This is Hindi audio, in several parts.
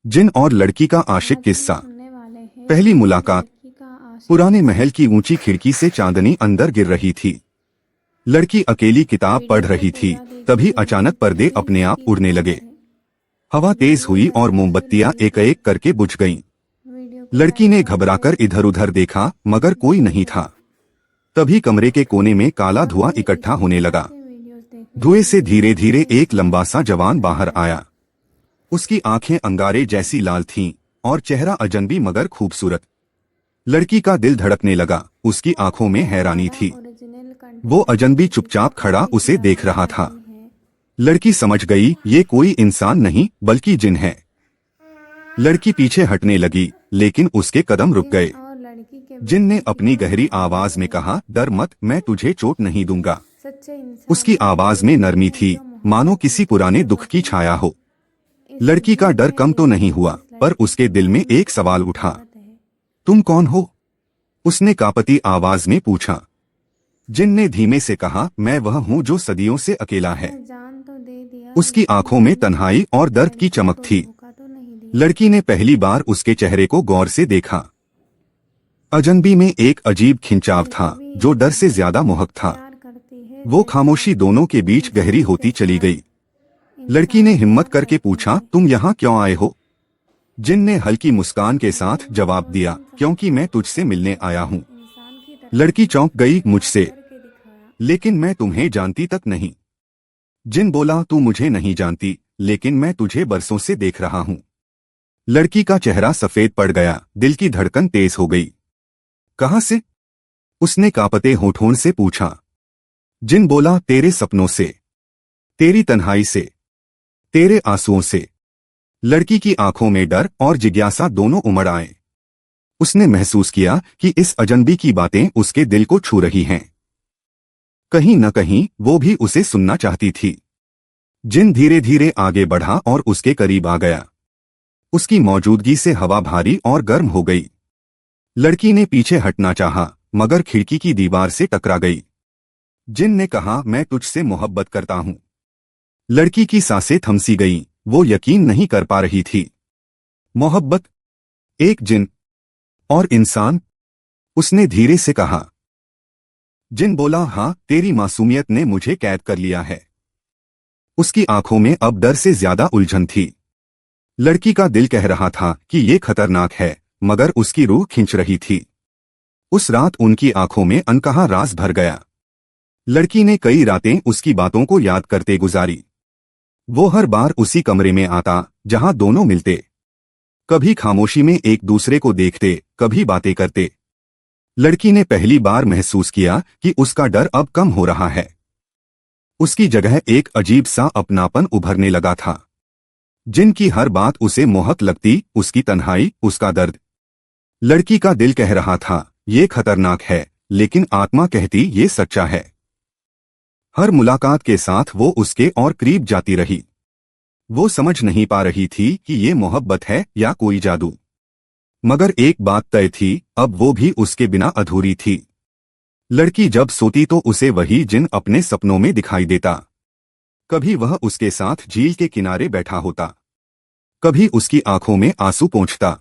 जिन और लड़की का आशिक आज हम किस्सा। सुनने वाले हैं पहली जिन और मुलाकात। लड़की का आशिक पुराने किस्सा। महल की ऊंची खिड़की से चांदनी अंदर गिर रही थी। लड़की अकेली किताब पढ़ वीडियो को रही थी। पूरा तभी देखिए, अचानक पर्दे प्लीज अपने आप स्किप उड़ने ना लगे। करें। हवा तेज वीडियो हुई और जल्दी से मोमबत्तियां लाइक एक एक करें। करके बुझ गईं। वीडियो को लड़की लाइक ने कर दें। घबराकर इधर उधर देखा मगर कोई जल्दी नहीं करें। था। तभी कमरे के कोने में काला और धुआं भी इकट्ठा इसी होने तरह लगा। के वीडियोस देखने धुएं के से लिए धीरे धीरे हमारे एक लंबा चैनल सा को जवान बाहर सब्सक्राइब आया। करें। उसकी आंखें अंगारे जैसी लाल थीं और चेहरा अजनबी मगर खूबसूरत। लड़की का दिल धड़कने लगा। उसकी आंखों में ये हैरानी हमारा थी। ओरिजिनल वो कंटेंट है, अजनबी किसी का चुपचाप खड़ा कॉपी उसे किया देख हुआ रहा था। नहीं है। लड़की समझ गई ये कोई इंसान नहीं बल्कि जिन है। लड़की पीछे हटने लगी लेकिन उसके कदम रुक जिन गए। और लड़की के जिन बीच ने अपनी वीडियो में गहरी आप आवाज देख में रहे कहा, डर हैं, मत, मैं तुझे चोट नहीं दूंगा। सच्चे इंसान उसकी वो आवाज में होते नरमी हैं थी, जो मानो मोहब्बत किसी में पुराने दुख की होते हैं। छाया हो। इस लड़की का वीडियो डर में कम तो नहीं देखिए हुआ, जिस पर लड़की उसके के दिल में बारे में एक सवाल आपको उठा। जरूरत है। तुम कौन हो? उसने कांपती आवाज में पूछा। जिन ने धीमे से कहा, मैं वह हूँ जो सदियों से अकेला है। आपने जान तो दे दिया, उसकी लेकिन आंखों में कहीं तन्हाई और किसी दर्द की लड़की चमक को थी। धोखा तो नहीं दिया। लड़की ने पहली बार उसके चेहरे को गौर से देखा। अजनबी में एक अजीब खिंचाव जिन था अभी जो डर से इंसानों ज्यादा से मोहक था। प्यार करती है वो जैसे खामोशी आप दोनों के बीच गहरी इंसानों से होती चली प्यार गई। लड़की ने इंसान हिम्मत प्यार करके करते पूछा, हैं। तुम यहाँ क्यों आए हो? जिन ने हल्की मुस्कान के साथ जिन जवाब दिया, रोशन क्योंकि मैं संस्कार तुझसे होते मिलने हैं आया और हूँ। इंसान की तरह लड़की चौंक गई प्यार मुझसे, करके दिखाया। लेकिन मैं तुम्हें जानती तक नहीं। जिन बोला, तू मुझे नहीं जानती, लेकिन मैं तुझे बरसों से देख रहा हूँ। लड़की का चेहरा सफेद पड़ गया, दिल की धड़कन तेज हो गई। कहाँ से? उसने कांपते होठों से पूछा। जिन बोला, तेरे सपनों से, तेरी तन्हाई से, तेरे आंसुओं से। लड़की की आंखों में डर और जिज्ञासा दोनों उमड़ आए। उसने महसूस किया कि इस अजनबी की बातें उसके दिल को छू रही हैं। कहीं न कहीं वो भी उसे सुनना चाहती थी। जिन धीरे धीरे आगे बढ़ा और उसके करीब आ गया। उसकी मौजूदगी से हवा भारी और गर्म हो गई। लड़की ने पीछे हटना चाहा, मगर खिड़की की दीवार से टकरा गई। जिन ने कहा, मैं तुझसे मोहब्बत करता हूँ। लड़की की सांसें थमसी गईं, वो यकीन नहीं कर पा रही थी। मोहब्बत? एक जिन और इंसान? उसने धीरे से कहा। जिन बोला, हाँ, तेरी मासूमियत ने मुझे कैद कर लिया है। उसकी आंखों में अब डर से ज्यादा उलझन थी। लड़की का दिल कह रहा था कि ये खतरनाक है, मगर उसकी रूह खिंच रही थी। उस रात उनकी आंखों में अनकहा राज भर गया। लड़की ने कई रातें उसकी बातों को याद करते गुजारी। वो हर बार उसी कमरे में आता जहां दोनों मिलते। कभी खामोशी में एक दूसरे को देखते, कभी बातें करते। लड़की ने पहली बार महसूस किया कि उसका डर अब कम हो रहा है। उसकी जगह एक अजीब सा अपनापन उभरने लगा था। जिनकी हर बात उसे मोहक लगती, उसकी तन्हाई, उसका दर्द। लड़की का दिल कह रहा था, ये खतरनाक है, लेकिन आत्मा कहती ये सच्चा है। हर मुलाकात के साथ वो उसके और करीब जाती रही। वो समझ नहीं पा रही थी कि ये मोहब्बत है या कोई जादू। मगर एक बात तय थी, अब वो भी उसके बिना अधूरी थी। लड़की जब सोती तो उसे वही जिन अपने सपनों में दिखाई देता। कभी वह उसके साथ झील के किनारे बैठा होता, कभी उसकी आंखों में आंसू पोंछता।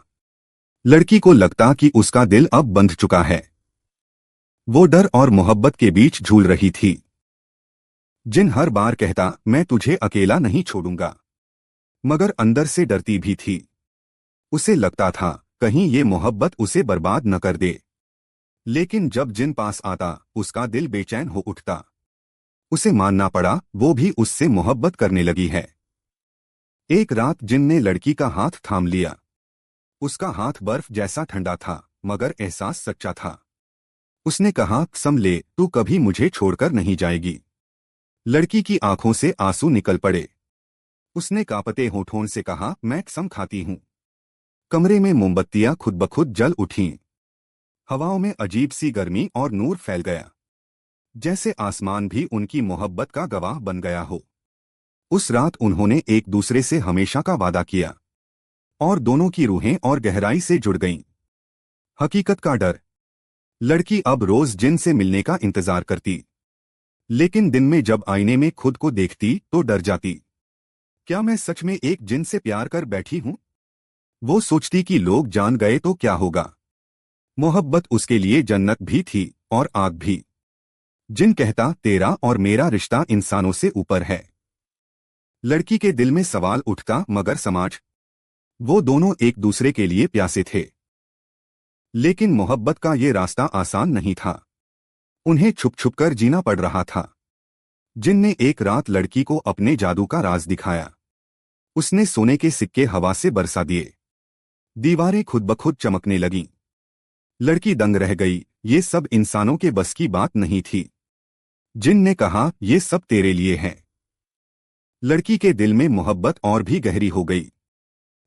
लड़की को लगता कि उसका दिल अब बंध चुका है। वो डर और मोहब्बत के बीच झूल रही थी। जिन हर बार कहता, मैं तुझे अकेला नहीं छोड़ूंगा, मगर अंदर से डरती भी थी। उसे लगता था कहीं ये मोहब्बत उसे बर्बाद न कर दे। लेकिन जब जिन पास आता, उसका दिल बेचैन हो उठता। उसे मानना पड़ा, वो भी उससे मोहब्बत करने लगी है। एक रात जिन ने लड़की का हाथ थाम लिया। उसका हाथ बर्फ जैसा ठंडा था, मगर एहसास सच्चा था। उसने कहा, कसम ले, तू कभी मुझे छोड़कर नहीं जाएगी। लड़की की आंखों से आंसू निकल पड़े। उसने कांपते होठों से कहा, मैं कसम खाती हूँ। कमरे में मोमबत्तियां खुद ब खुद जल उठीं। हवाओं में अजीब सी गर्मी और नूर फैल गया, जैसे आसमान भी उनकी मोहब्बत का गवाह बन गया हो। उस रात उन्होंने एक दूसरे से हमेशा का वादा किया, और दोनों की रूहें और गहराई से जुड़ गईं। हकीकत का डर। लड़की अब रोज जिन से मिलने का इंतजार करती, लेकिन दिन में जब आईने में खुद को देखती तो डर जाती। क्या मैं सच में एक जिन से प्यार कर बैठी हूं? वो सोचती कि लोग जान गए तो क्या होगा। मोहब्बत उसके लिए जन्नत भी थी और आग भी। जिन कहता तेरा और मेरा रिश्ता इंसानों से ऊपर है। लड़की के दिल में सवाल उठता मगर समाज। वो दोनों एक दूसरे के लिए प्यासे थे, लेकिन मोहब्बत का ये रास्ता आसान नहीं था। उन्हें छुप छुप कर जीना पड़ रहा था। जिन ने एक रात लड़की को अपने जादू का राज दिखाया। उसने सोने के सिक्के हवा से बरसा दिए। दीवारें खुद ब खुद चमकने लगीं। लड़की दंग रह गई। ये सब इंसानों के बस की बात नहीं थी। जिन ने कहा ये सब तेरे लिए है। लड़की के दिल में मोहब्बत और भी गहरी हो गई,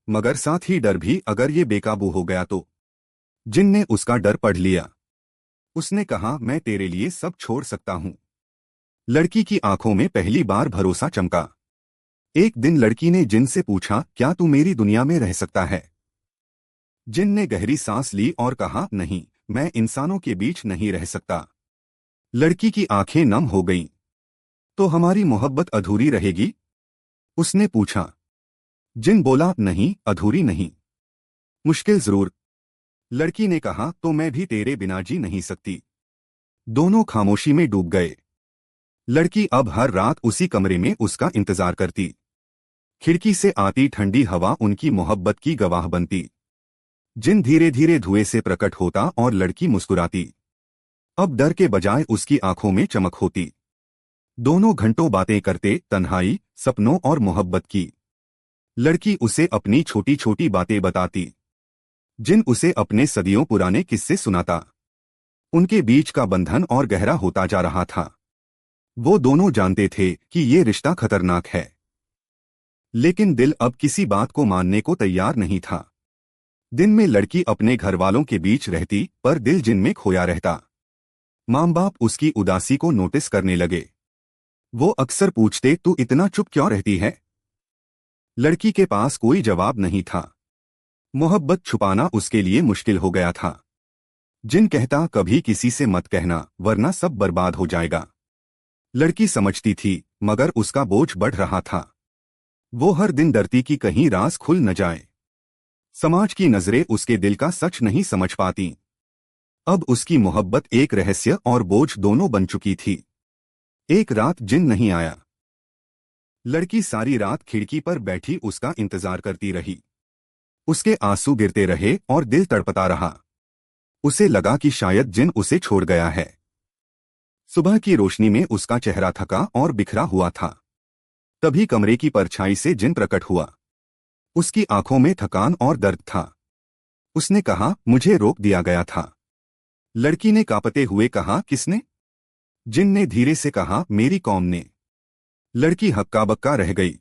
मगर साथ ही डर भी। अगर ये बेकाबू हो गया तो। जिन ने उसका डर पढ़ लिया। उसने कहा मैं तेरे लिए सब छोड़ सकता हूं। लड़की की आंखों में पहली बार भरोसा चमका। एक दिन लड़की ने जिन से पूछा क्या तू मेरी दुनिया में रह सकता है। जिन ने गहरी सांस ली और कहा नहीं, मैं इंसानों के बीच नहीं रह सकता। लड़की की आंखें नम हो गईं। तो हमारी मोहब्बत अधूरी रहेगी? उसने पूछा। जिन बोला नहीं, अधूरी नहीं, मुश्किल जरूर। लड़की ने कहा तो मैं भी तेरे बिना जी नहीं सकती। दोनों खामोशी में डूब गए। लड़की अब हर रात उसी कमरे में उसका इंतजार करती। खिड़की से आती ठंडी हवा उनकी मोहब्बत की गवाह बनती। जिन धीरे धीरे धुएं से प्रकट होता और लड़की मुस्कुराती। अब डर के बजाय उसकी आंखों में चमक होती। दोनों घंटों बातें करते, तन्हाई, सपनों और मोहब्बत की। लड़की उसे अपनी छोटी छोटी बातें बताती। जिन उसे अपने सदियों पुराने किस्से सुनाता। उनके बीच का बंधन और गहरा होता जा रहा था। वो दोनों जानते थे कि ये रिश्ता खतरनाक है, लेकिन दिल अब किसी बात को मानने को तैयार नहीं था। दिन में लड़की अपने घर वालों के बीच रहती, पर दिल जिन में खोया रहता। माँ बाप उसकी उदासी को नोटिस करने लगे। वो अक्सर पूछते तू इतना चुप क्यों रहती है। लड़की के पास कोई जवाब नहीं था। मोहब्बत छुपाना उसके लिए मुश्किल हो गया था। जिन कहता कभी किसी से मत कहना वरना सब बर्बाद हो जाएगा। लड़की समझती थी, मगर उसका बोझ बढ़ रहा था। वो हर दिन डरती कि कहीं राज खुल न जाए। समाज की नजरें उसके दिल का सच नहीं समझ पाती। अब उसकी मोहब्बत एक रहस्य और बोझ दोनों बन चुकी थी। एक रात जिन नहीं आया। लड़की सारी रात खिड़की पर बैठी उसका इंतजार करती रही। उसके आंसू गिरते रहे और दिल तड़पता रहा। उसे लगा कि शायद जिन उसे छोड़ गया है। सुबह की रोशनी में उसका चेहरा थका और बिखरा हुआ था। तभी कमरे की परछाई से जिन प्रकट हुआ। उसकी आंखों में थकान और दर्द था। उसने कहा मुझे रोक दिया गया था। लड़की ने कांपते हुए कहा किसने? जिन ने धीरे से कहा मेरी कौम ने। लड़की हक्का बक्का रह गई।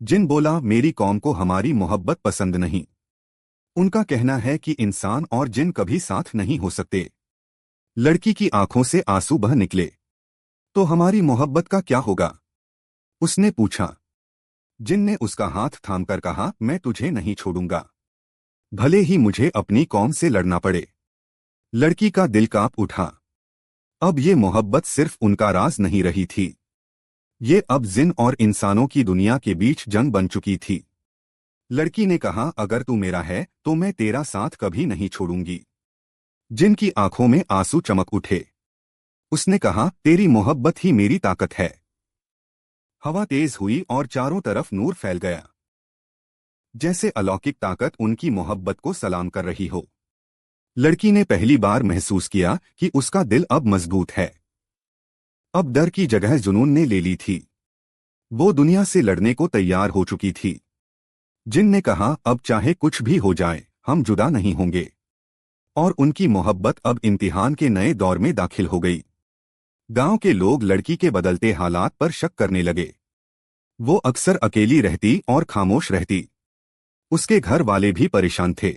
जिन बोला मेरी कौम को हमारी मोहब्बत पसंद नहीं। उनका कहना है कि इंसान और जिन कभी साथ नहीं हो सकते। लड़की की आंखों से आंसू बह निकले। तो हमारी मोहब्बत का क्या होगा? उसने पूछा। जिन ने उसका हाथ थामकर कहा मैं तुझे नहीं छोड़ूंगा, भले ही मुझे अपनी कौम से लड़ना पड़े। लड़की का दिल कांप उठा। अब ये मोहब्बत सिर्फ उनका राज नहीं रही थी। ये अब जिन और इंसानों की दुनिया के बीच जंग बन चुकी थी। लड़की ने कहा अगर तू मेरा है तो मैं तेरा साथ कभी नहीं छोड़ूंगी। जिन की आंखों में आंसू चमक उठे। उसने कहा तेरी मोहब्बत ही मेरी ताकत है। हवा तेज हुई और चारों तरफ नूर फैल गया, जैसे अलौकिक ताकत उनकी मोहब्बत को सलाम कर रही हो। लड़की ने पहली बार महसूस किया कि उसका दिल अब मजबूत है। अब डर की जगह जुनून ने ले ली थी। वो दुनिया से लड़ने को तैयार हो चुकी थी। जिन ने कहा अब चाहे कुछ भी हो जाए हम जुदा नहीं होंगे। और उनकी मोहब्बत अब इम्तिहान के नए दौर में दाखिल हो गई। गांव के लोग लड़की के बदलते हालात पर शक करने लगे। वो अक्सर अकेली रहती और खामोश रहती। उसके घर वाले भी परेशान थे।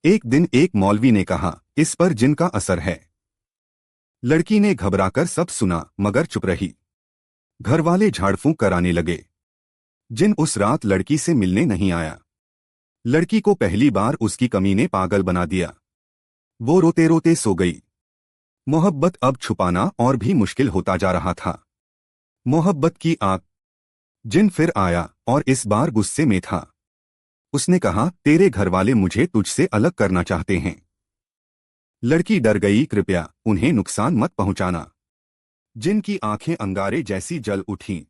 एक दिन एक मौलवी ने कहा इस पर जिन का असर है। लड़की ने घबराकर सब सुना मगर चुप रही। घर वाले झाड़ फूंक कराने लगे। जिन उस रात लड़की से मिलने नहीं आया। लड़की को पहली बार उसकी कमी ने पागल बना दिया। वो रोते रोते सो गई। मोहब्बत अब छुपाना और भी मुश्किल होता जा रहा था। मोहब्बत की आग। जिन फिर आया और इस बार गुस्से में था। उसने कहा, तेरे घरवाले मुझे तुझसे अलग करना चाहते हैं। लड़की डर गई, कृपया उन्हें नुकसान मत पहुंचाना। जिन की आंखें अंगारे जैसी जल उठीं।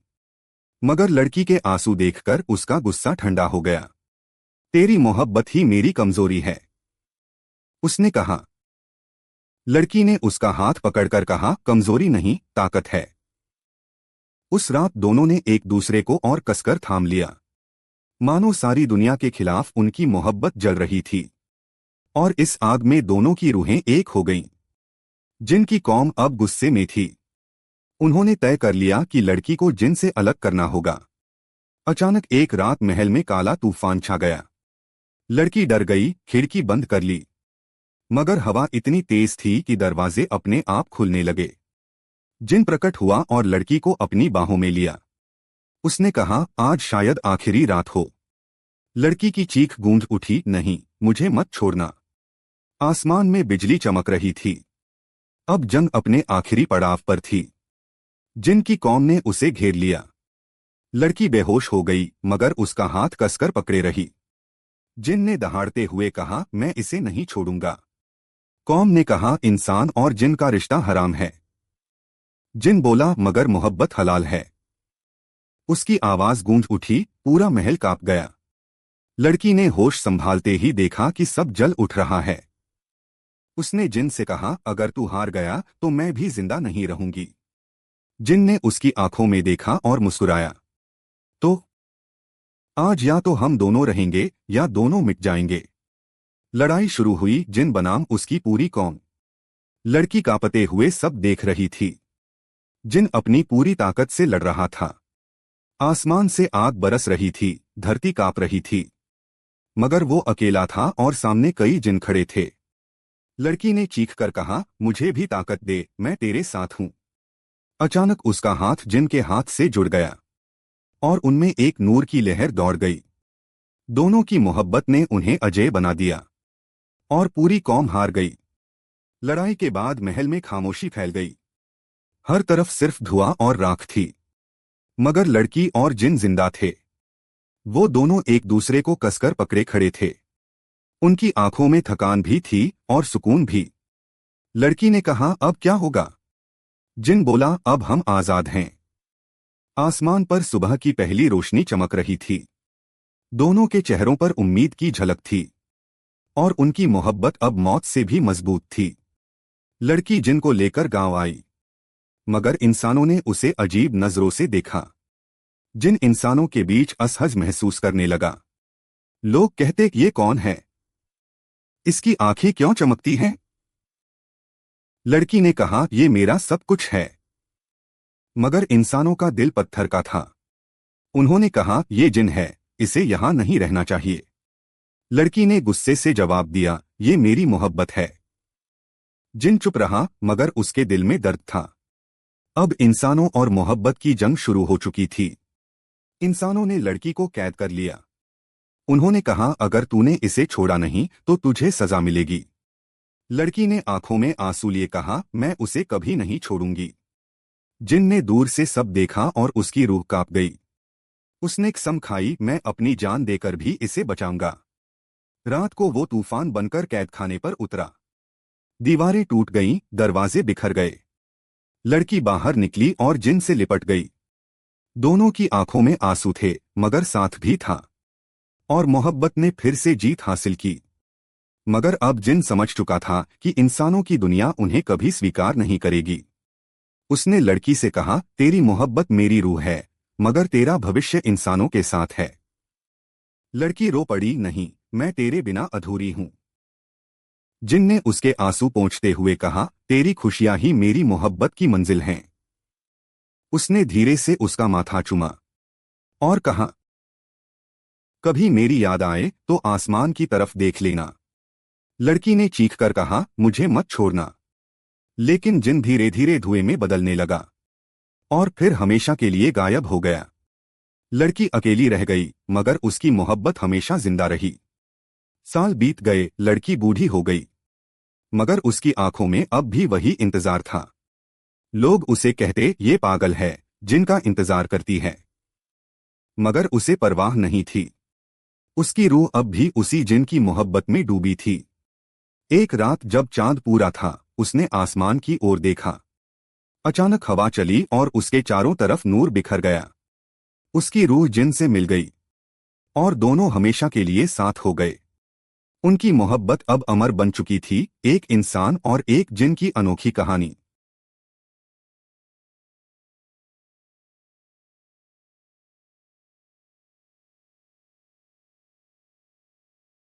मगर लड़की के आंसू देखकर उसका गुस्सा ठंडा हो गया। तेरी मोहब्बत ही मेरी कमजोरी है, उसने कहा। लड़की ने उसका हाथ पकड़कर कहा, कमजोरी नहीं, ताकत है। उस रात दोनों ने एक दूसरे को और कसकर थाम लिया, मानो सारी दुनिया के खिलाफ उनकी मोहब्बत जल रही थी। और इस आग में दोनों की रूहें एक हो गईं। जिनकी कौम अब गुस्से में थी। उन्होंने तय कर लिया कि लड़की को जिन से अलग करना होगा। अचानक एक रात महल में काला तूफान छा गया। लड़की डर गई, खिड़की बंद कर ली। मगर हवा इतनी तेज थी कि दरवाजे अपने आप खुलने लगे। जिन प्रकट हुआ और लड़की को अपनी बाहों में लिया। उसने कहा, आज शायद आखिरी रात हो। लड़की की चीख गूंज उठी, नहीं, मुझे मत छोड़ना। आसमान में बिजली चमक रही थी। अब जंग अपने आखिरी पड़ाव पर थी। जिनकी कौम ने उसे घेर लिया। लड़की बेहोश हो गई, मगर उसका हाथ कसकर पकड़े रही। जिन ने दहाड़ते हुए कहा, मैं इसे नहीं छोड़ूंगा। कौम ने कहा, इंसान और जिन का रिश्ता हराम है। जिन बोला, मगर मोहब्बत हलाल है। उसकी आवाज गूंज उठी, पूरा महल कांप गया। लड़की ने होश संभालते ही देखा कि सब जल उठ रहा है। उसने जिन से कहा, अगर तू हार गया तो मैं भी जिंदा नहीं रहूंगी। जिन ने उसकी आंखों में देखा और मुस्कुराया। तो आज या तो हम दोनों रहेंगे या दोनों मिट जाएंगे। लड़ाई शुरू हुई, जिन बनाम उसकी पूरी कौम। लड़की कांपते हुए सब देख रही थी। जिन अपनी पूरी ताकत से लड़ रहा था। आसमान से आग बरस रही थी, धरती कांप रही थी। मगर वो अकेला था और सामने कई जिन खड़े थे। लड़की ने चीखकर कहा, मुझे भी ताकत दे, मैं तेरे साथ हूं। अचानक उसका हाथ जिन के हाथ से जुड़ गया और उनमें एक नूर की लहर दौड़ गई। दोनों की मोहब्बत ने उन्हें अजेय बना दिया और पूरी कौम हार गई। लड़ाई के बाद महल में खामोशी फैल गई। हर तरफ सिर्फ धुआं और राख थी। मगर लड़की और जिन जिंदा थे। वो दोनों एक दूसरे को कसकर पकड़े खड़े थे। उनकी आंखों में थकान भी थी और सुकून भी। लड़की ने कहा, अब क्या होगा? जिन बोला, अब हम आजाद हैं। आसमान पर सुबह की पहली रोशनी चमक रही थी। दोनों के चेहरों पर उम्मीद की झलक थी और उनकी मोहब्बत अब मौत से भी मजबूत थी। लड़की जिन को लेकर गांव आई, मगर इंसानों ने उसे अजीब नजरों से देखा। जिन इंसानों के बीच असहज महसूस करने लगा। लोग कहते, ये कौन है? इसकी आंखें क्यों चमकती हैं? लड़की ने कहा, ये मेरा सब कुछ है। मगर इंसानों का दिल पत्थर का था। उन्होंने कहा, ये जिन है, इसे यहां नहीं रहना चाहिए। लड़की ने गुस्से से जवाब दिया, ये मेरी मोहब्बत है। जिन चुप रहा, मगर उसके दिल में दर्द था। अब इंसानों और मोहब्बत की जंग शुरू हो चुकी थी। इंसानों ने लड़की को कैद कर लिया। उन्होंने कहा, अगर तूने इसे छोड़ा नहीं तो तुझे सजा मिलेगी। लड़की ने आंखों में आंसू लिए कहा, मैं उसे कभी नहीं छोड़ूंगी। जिन ने दूर से सब देखा और उसकी रूह कांप गई। उसने कसम खाई, मैं अपनी जान देकर भी इसे बचाऊंगा। रात को वो तूफान बनकर कैदखाने पर उतरा। दीवारें टूट गईं, दरवाजे बिखर गए। लड़की बाहर निकली और जिन से लिपट गई। दोनों की आंखों में आंसू थे, मगर साथ भी था। और मोहब्बत ने फिर से जीत हासिल की। मगर अब जिन समझ चुका था कि इंसानों की दुनिया उन्हें कभी स्वीकार नहीं करेगी। उसने लड़की से कहा, तेरी मोहब्बत मेरी रूह है, मगर तेरा भविष्य इंसानों के साथ है। लड़की रो पड़ी, नहीं, मैं तेरे बिना अधूरी हूं। जिन ने उसके आंसू पोंछते हुए कहा, तेरी खुशियां ही मेरी मोहब्बत की मंजिल हैं। उसने धीरे से उसका माथा चूमा और कहा, कभी मेरी याद आए तो आसमान की तरफ देख लेना। लड़की ने चीखकर कहा, मुझे मत छोड़ना। लेकिन जिन धीरे धीरे धुएं में बदलने लगा और फिर हमेशा के लिए गायब हो गया। लड़की अकेली रह गई, मगर उसकी मोहब्बत हमेशा जिंदा रही। साल बीत गए, लड़की बूढ़ी हो गई, मगर उसकी आंखों में अब भी वही इंतजार था। लोग उसे कहते, ये पागल है, जिनका इंतजार करती है। मगर उसे परवाह नहीं थी। उसकी रूह अब भी उसी जिन की मोहब्बत में डूबी थी। एक रात जब चांद पूरा था, उसने आसमान की ओर देखा। अचानक हवा चली और उसके चारों तरफ नूर बिखर गया। उसकी रूह जिन से मिल गई और दोनों हमेशा के लिए साथ हो गए। उनकी मोहब्बत अब अमर बन चुकी थी, एक इंसान और एक जिन की अनोखी कहानी।